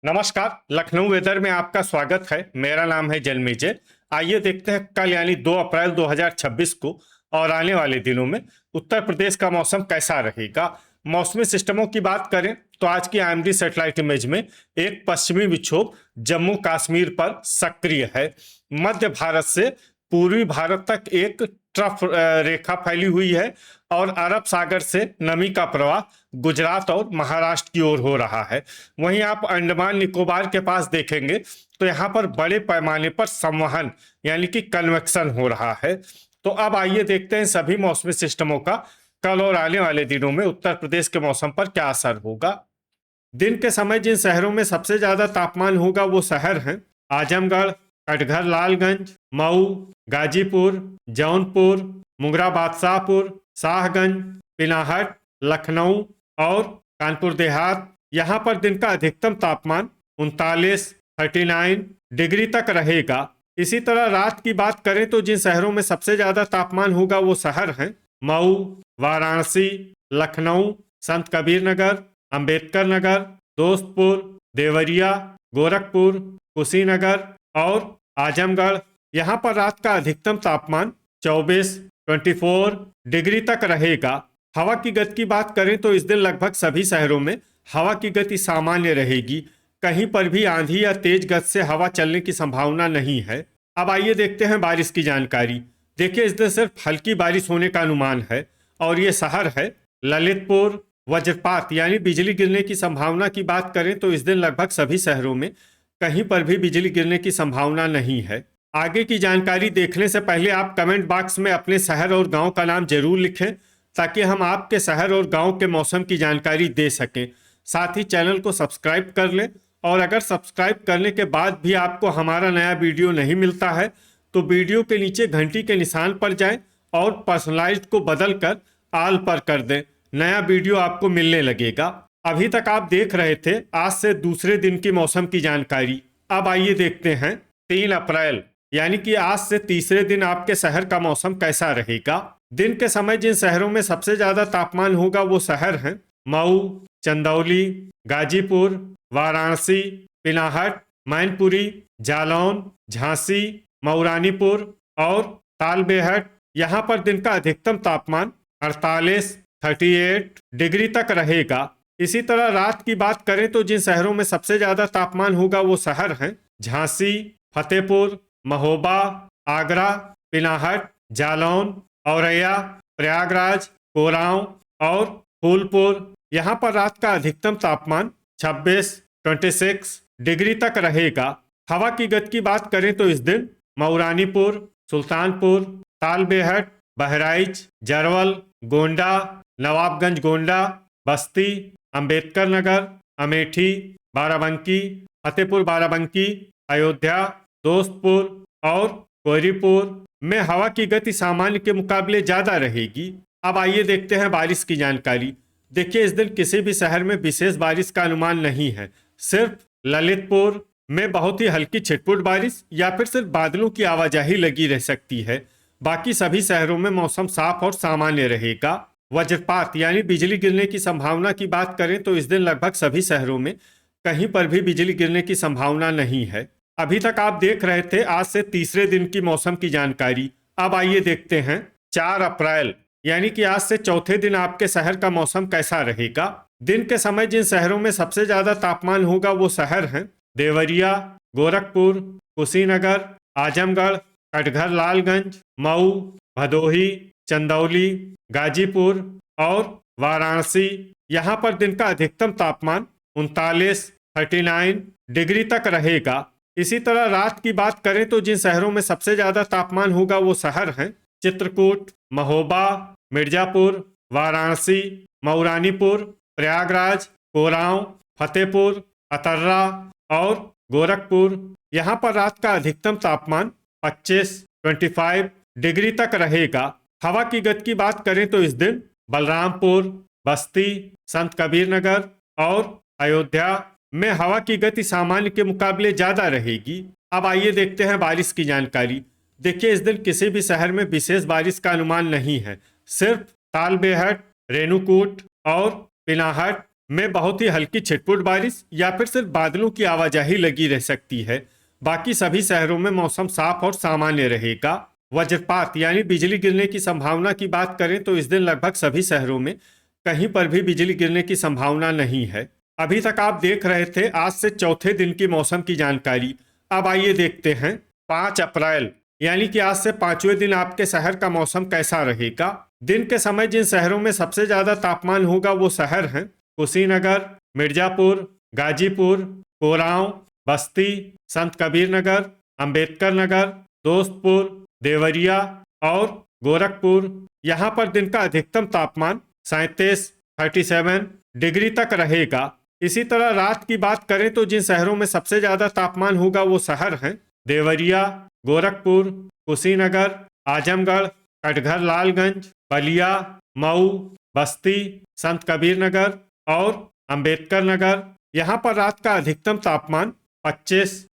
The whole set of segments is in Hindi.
नमस्कार। लखनऊ वेदर में आपका स्वागत है। मेरा नाम है जन्मेजय। आइए देखते हैं कल यानी 2 अप्रैल 2026 को और आने वाले दिनों में उत्तर प्रदेश का मौसम कैसा रहेगा। मौसमी सिस्टमों की बात करें तो आज की आईएमडी सैटेलाइट इमेज में एक पश्चिमी विक्षोभ जम्मू कश्मीर पर सक्रिय है। मध्य भारत से पूर्वी भारत तक एक ट्रफ रेखा फैली हुई है और अरब सागर से नमी का प्रवाह गुजरात और महाराष्ट्र की ओर हो रहा है। वहीं आप अंडमान निकोबार के पास देखेंगे तो यहाँ पर बड़े पैमाने पर संवहन यानी कि कन्वेक्शन हो रहा है। तो अब आइए देखते हैं सभी मौसमी सिस्टमों का कल और आने वाले दिनों में उत्तर प्रदेश के मौसम पर क्या असर होगा। दिन के समय जिन शहरों में सबसे ज्यादा तापमान होगा वो शहर हैं आजमगढ़, कटघर, लालगंज, मऊ, गाजीपुर, जौनपुर, मुंगरा बादशाहपुर, शाहगंज, पिनाहट, लखनऊ और कानपुर देहात। यहाँ पर दिन का अधिकतम तापमान 39 डिग्री तक रहेगा। इसी तरह रात की बात करें तो जिन शहरों में सबसे ज्यादा तापमान होगा वो शहर हैं मऊ, वाराणसी, लखनऊ, संत कबीर नगर, अंबेडकर नगर, दोस्तपुर, देवरिया, गोरखपुर, कुशीनगर और आजमगढ़। यहाँ पर रात का अधिकतम तापमान 24 डिग्री तक रहेगा। हवा की गति की बात करें तो इस दिन लगभग सभी शहरों में हवा की गति सामान्य रहेगी। कहीं पर भी आंधी या तेज गति से हवा चलने की संभावना नहीं है। अब आइए देखते हैं बारिश की जानकारी। देखिए, इस दिन सिर्फ हल्की बारिश होने का अनुमान है और ये शहर है ललितपुर। वज्रपात यानी बिजली गिरने की संभावना की बात करें तो इस दिन लगभग सभी शहरों में कहीं पर भी बिजली गिरने की संभावना नहीं है। आगे की जानकारी देखने से पहले आप कमेंट बॉक्स में अपने शहर और गांव का नाम जरूर लिखें ताकि हम आपके शहर और गांव के मौसम की जानकारी दे सकें। साथ ही चैनल को सब्सक्राइब कर लें और अगर सब्सक्राइब करने के बाद भी आपको हमारा नया वीडियो नहीं मिलता है तो वीडियो के नीचे घंटी के निशान पर जाएं और पर्सनलाइज्ड को बदलकर ऑल पर कर दें। नया वीडियो आपको मिलने लगेगा। अभी तक आप देख रहे थे आज से दूसरे दिन की मौसम की जानकारी। अब आइए देखते हैं 3 अप्रैल यानी कि आज से तीसरे दिन आपके शहर का मौसम कैसा रहेगा। दिन के समय जिन शहरों में सबसे ज्यादा तापमान होगा वो शहर हैं मऊ, चंदौली, गाजीपुर, वाराणसी, पिनाहट, मैनपुरी, जालौन, झांसी, मऊरानीपुर और तालबेहट। यहाँ पर दिन का अधिकतम तापमान 38 डिग्री तक रहेगा। इसी तरह रात की बात करें तो जिन शहरों में सबसे ज्यादा तापमान होगा वो शहर हैं झांसी, फतेहपुर, महोबा, आगरा, पिनाहट, जालौन, औरैया, प्रयागराज, कोरांव और फूलपुर। यहाँ पर रात का अधिकतम तापमान 26 डिग्री तक रहेगा। हवा की गति की बात करें तो इस दिन मऊरानीपुर, सुल्तानपुर, तालबेहट, बहराइच, जरवल, गोंडा, नवाबगंज गोंडा, बस्ती, अंबेडकर नगर, अमेठी, बाराबंकी, फतेहपुर बाराबंकी, अयोध्या, दोस्तपुर और कोहरीपुर में हवा की गति सामान्य के मुकाबले ज्यादा रहेगी। अब आइए देखते हैं बारिश की जानकारी। देखिए, इस दिन किसी भी शहर में विशेष बारिश का अनुमान नहीं है। सिर्फ ललितपुर में बहुत ही हल्की छिटपुट बारिश या फिर सिर्फ बादलों की आवाजाही लगी रह सकती है। बाकी सभी शहरों में मौसम साफ और सामान्य रहेगा। वज्रपात यानी बिजली गिरने की संभावना की बात करें तो इस दिन लगभग सभी शहरों में कहीं पर भी बिजली गिरने की संभावना नहीं है। अभी तक आप देख रहे थे आज से तीसरे दिन की मौसम की जानकारी। अब आइए देखते हैं 4 अप्रैल यानी कि आज से चौथे दिन आपके शहर का मौसम कैसा रहेगा। दिन के समय जिन शहरों में सबसे ज्यादा तापमान होगा वो शहर हैं देवरिया, गोरखपुर, कुशीनगर, आजमगढ़, कटघर, लालगंज, मऊ, भदोही, चंदौली, गाजीपुर और वाराणसी। यहाँ पर दिन का अधिकतम तापमान 39 डिग्री तक रहेगा। इसी तरह रात की बात करें तो जिन शहरों में सबसे ज्यादा तापमान होगा वो शहर हैं चित्रकूट, महोबा, मिर्जापुर, वाराणसी, मऊरानीपुर, प्रयागराज, कोरांव, फतेहपुर, अतर्रा और गोरखपुर। यहाँ पर रात का अधिकतम तापमान 25 डिग्री तक रहेगा। हवा की गति की बात करें तो इस दिन बलरामपुर, बस्ती, संत कबीर नगर और अयोध्या में हवा की गति सामान्य के मुकाबले ज्यादा रहेगी। अब आइए देखते हैं बारिश की जानकारी। देखिए, इस दिन किसी भी शहर में विशेष बारिश का अनुमान नहीं है। सिर्फ तालबेहट, रेणुकूट और पिनाहट में बहुत ही हल्की छिटपुट बारिश या फिर सिर्फ बादलों की आवाजाही लगी रह सकती है। बाकी सभी शहरों में मौसम साफ और सामान्य रहेगा। वज्रपात यानी बिजली गिरने की संभावना की बात करें तो इस दिन लगभग सभी शहरों में कहीं पर भी बिजली गिरने की संभावना नहीं है। अभी तक आप देख रहे थे आज से चौथे दिन की मौसम की जानकारी। अब आइए देखते हैं 5 अप्रैल यानी कि आज से 5वें दिन आपके शहर का मौसम कैसा रहेगा। दिन के समय जिन शहरों में सबसे ज्यादा तापमान होगा वो शहर हैं कुशीनगर, मिर्जापुर, गाजीपुर, कोरांव, बस्ती, संत कबीर नगर, अंबेडकर नगर, दोस्तपुर, देवरिया और गोरखपुर। यहाँ पर दिन का अधिकतम तापमान 37 डिग्री तक रहेगा। इसी तरह रात की बात करें तो जिन शहरों में सबसे ज्यादा तापमान होगा वो शहर हैं देवरिया, गोरखपुर, कुशीनगर, आजमगढ़, कटघर लालगंज, बलिया, मऊ, बस्ती, संत कबीर नगर और अंबेडकर नगर। यहाँ पर रात का अधिकतम तापमान 25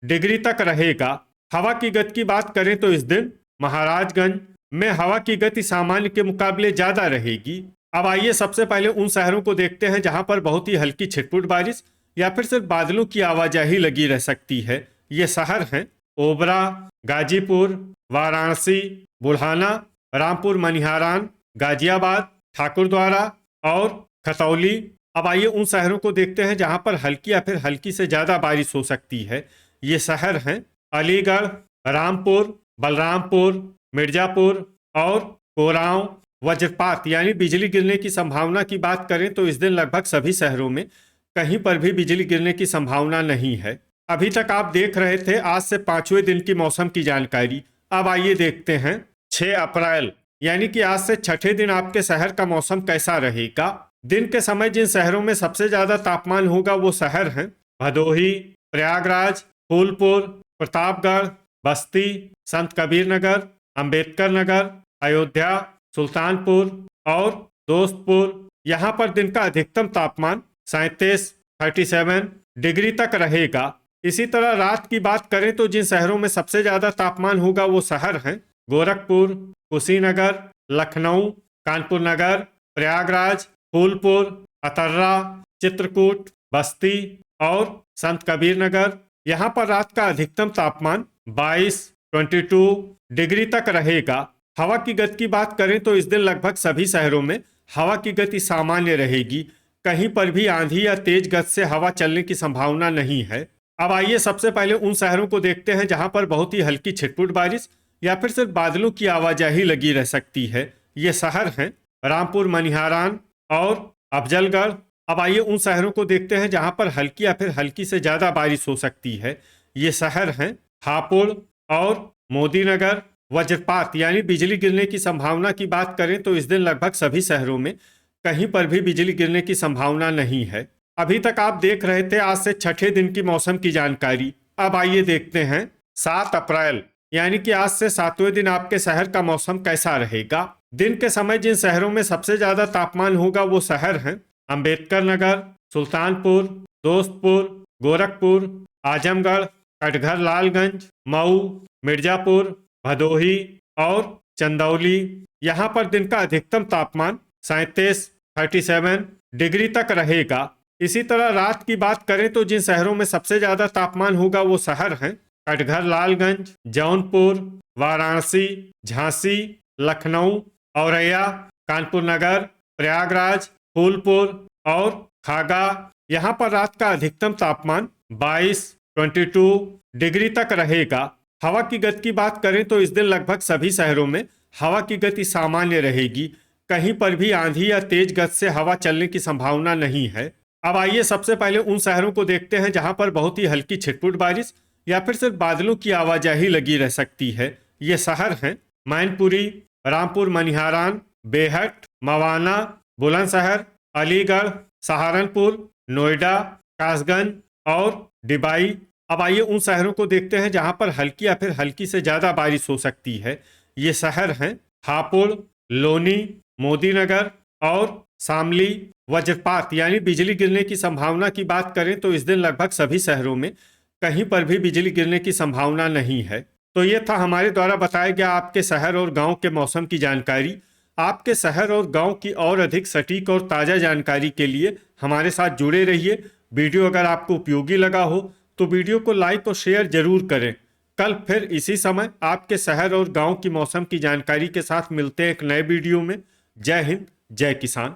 डिग्री तक रहेगा। हवा की गति की बात करें तो इस दिन महाराजगंज में हवा की गति सामान्य के मुकाबले ज्यादा रहेगी। अब आइए सबसे पहले उन शहरों को देखते हैं जहां पर बहुत ही हल्की छिटपुट बारिश या फिर सिर्फ बादलों की आवाजाही लगी रह सकती है। ये शहर हैं ओबरा, गाजीपुर, वाराणसी, बुढ़ाना, रामपुर मनिहारान, गाजियाबाद, ठाकुरद्वारा और खतौली। अब आइए उन शहरों को देखते हैं जहां पर हल्की या फिर हल्की से ज्यादा बारिश हो सकती है। ये शहर हैं अलीगढ़, रामपुर, बलरामपुर, मिर्जापुर और कोरांव। वज्रपात यानी बिजली गिरने की संभावना की बात करें तो इस दिन लगभग सभी शहरों में कहीं पर भी बिजली गिरने की संभावना नहीं है। अभी तक आप देख रहे थे आज से 5वें दिन की मौसम की जानकारी। अब आइए देखते हैं 6 अप्रैल यानी कि आज से छठे दिन आपके शहर का मौसम कैसा रहेगा। दिन के समय जिन शहरों में सबसे ज्यादा तापमान होगा वो शहर हैं भदोही, प्रयागराज, फूलपुर, प्रतापगढ़, बस्ती, संत कबीर नगर, अंबेडकर नगर, अयोध्या, सुल्तानपुर और दोस्तपुर। यहाँ पर दिन का अधिकतम तापमान 37 डिग्री तक रहेगा। इसी तरह रात की बात करें तो जिन शहरों में सबसे ज्यादा तापमान होगा वो शहर हैं गोरखपुर, कुशीनगर, लखनऊ, कानपुर नगर, प्रयागराज, फूलपुर, अतर्रा, चित्रकूट, बस्ती और संत कबीर नगर। यहाँ पर रात का अधिकतम तापमान 22 डिग्री तक रहेगा। हवा की गति की बात करें तो इस दिन लगभग सभी शहरों में हवा की गति सामान्य रहेगी। कहीं पर भी आंधी या तेज गति से हवा चलने की संभावना नहीं है। अब आइए सबसे पहले उन शहरों को देखते हैं जहां पर बहुत ही हल्की छिटपुट बारिश या फिर सिर्फ बादलों की आवाजाही लगी रह सकती है। ये शहर हैं रामपुर मनिहारान और अफजलगढ़। अब आइए उन शहरों को देखते हैं जहां पर हल्की या फिर हल्की से ज्यादा बारिश हो सकती है। ये शहर हैं हापुड़ और मोदीनगर। वज्रपात यानी बिजली गिरने की संभावना की बात करें तो इस दिन लगभग सभी शहरों में कहीं पर भी बिजली गिरने की संभावना नहीं है। अभी तक आप देख रहे थे आज से छठे दिन की मौसम की जानकारी। अब आइए देखते हैं 7 अप्रैल यानी कि आज से 7वें दिन आपके शहर का मौसम कैसा रहेगा। दिन के समय जिन शहरों में सबसे ज्यादा तापमान होगा वो शहर हैं अंबेडकर नगर, सुल्तानपुर, दोस्तपुर, गोरखपुर, आजमगढ़, कटघर लालगंज, मऊ, मिर्जापुर, भदोही और चंदौली। यहाँ पर दिन का अधिकतम तापमान 37 डिग्री तक रहेगा। इसी तरह रात की बात करें तो जिन शहरों में सबसे ज्यादा तापमान होगा वो शहर हैं कटघर लालगंज, जौनपुर, वाराणसी, झांसी, लखनऊ, औरैया, कानपुर नगर, प्रयागराज, फूलपुर और खागा। यहाँ पर रात का अधिकतम तापमान 22 डिग्री तक रहेगा। हवा की गति की बात करें तो इस दिन लगभग सभी शहरों में हवा की गति सामान्य रहेगी। कहीं पर भी आंधी या तेज गति से हवा चलने की संभावना नहीं है। अब आइए सबसे पहले उन शहरों को देखते हैं जहां पर बहुत ही हल्की छिटपुट बारिश या फिर सिर्फ बादलों की आवाजाही लगी रह सकती है। ये शहर हैं मैनपुरी, रामपुर मनिहारान, बेहट, मवाना, बुलंदशहर, अलीगढ़, सहारनपुर, नोएडा, कासगंज और डिबाई। अब आइए उन शहरों को देखते हैं जहां पर हल्की या फिर हल्की से ज्यादा बारिश हो सकती है। ये शहर हैं हापुड़, लोनी, मोदीनगर और शामली। वज्रपात यानी बिजली गिरने की संभावना की बात करें तो इस दिन लगभग सभी शहरों में कहीं पर भी बिजली गिरने की संभावना नहीं है। तो ये था हमारे द्वारा बताया गया आपके शहर और गांव के मौसम की जानकारी। आपके शहर और गांव की और अधिक सटीक और ताज़ा जानकारी के लिए हमारे साथ जुड़े रहिए। वीडियो अगर आपको उपयोगी लगा हो तो वीडियो को लाइक और शेयर जरूर करें। कल फिर इसी समय आपके शहर और गांव की मौसम की जानकारी के साथ मिलते हैं एक नए वीडियो में। जय हिंद, जय किसान।